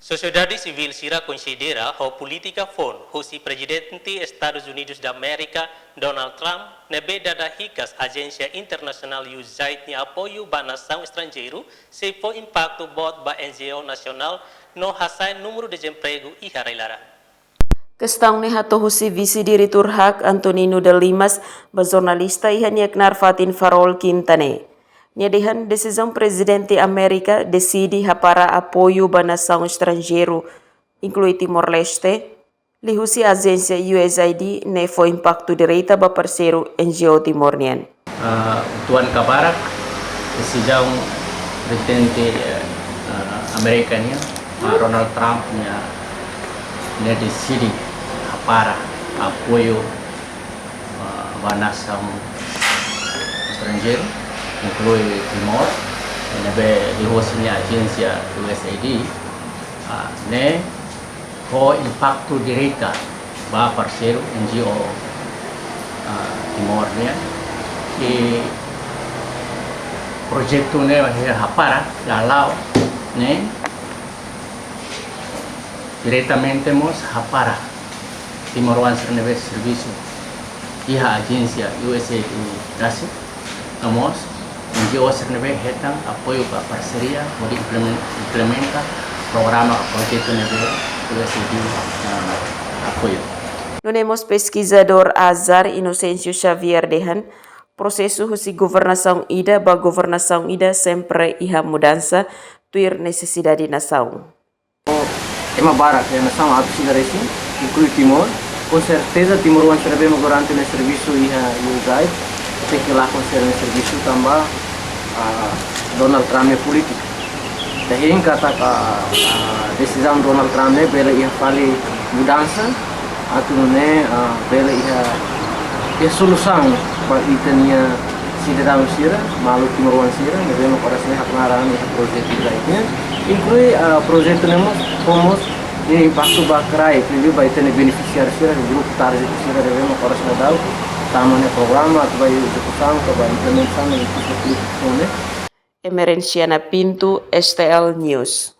Sociedade civil Sira considera que a política FON, o presidente Estados Unidos da América, Donald Trump, nebe dada ricas agência internacional USAID em apoio à nação estrangeiro, se for impacto bot ba NGO nacional, no hasai número de desemprego e harailara. Questão ne hato husi vice-diretor hak Antonino de Limas, ba jornalista ihaniak Narfatin Farol Quintane. Nyedihan decisão presidente América decide para apoio ba nação estrangeiro, inclui Timor-Leste, lihusi agência USAID ne foi impacto direita ba parceiro NGO Timor-Nian. Tuan Kabarak, decisão presidente América Donald Trump ne decide para apoio ba nação estrangeiro, inclui Timor, a agência USAID, ne com impacto direto para parceiro NGO Timor, e projeto ne para lalau ne diretamente mos para Timor-Leste nebe serviço e a agência USAID dasi amos NGO nebe hetang apoio para parceria modi implementa programa projeto nebe USAID apoio. Nunemos pesquisador Azar Inocencio Xavier Dehan, processo husi governação ida ba governação ida sempre iha mudança tuir necessidade nação. Tema barat a nação absida resi, inclui Timor, com certeza Timor-Leste nebe garante no serviço iha USAID, que lá considera no serviço também Donald Trump é político. Daí kata decisão Donald Trump ne bela ia fali mudança, atune bela ia solução para itania cidadão sira, malu Timor-Leste sira, nebe no coração hak ngaran projeto lainnya, inclui projeto nemos pomos ini impacto bakrai, primeiro vai ter beneficiário sira, grupo target sira nebe no coração dau. Tamannya programa atau bayi execução, atau bayi implementação, itu seperti itu. Emerenciana Pinto, STL News.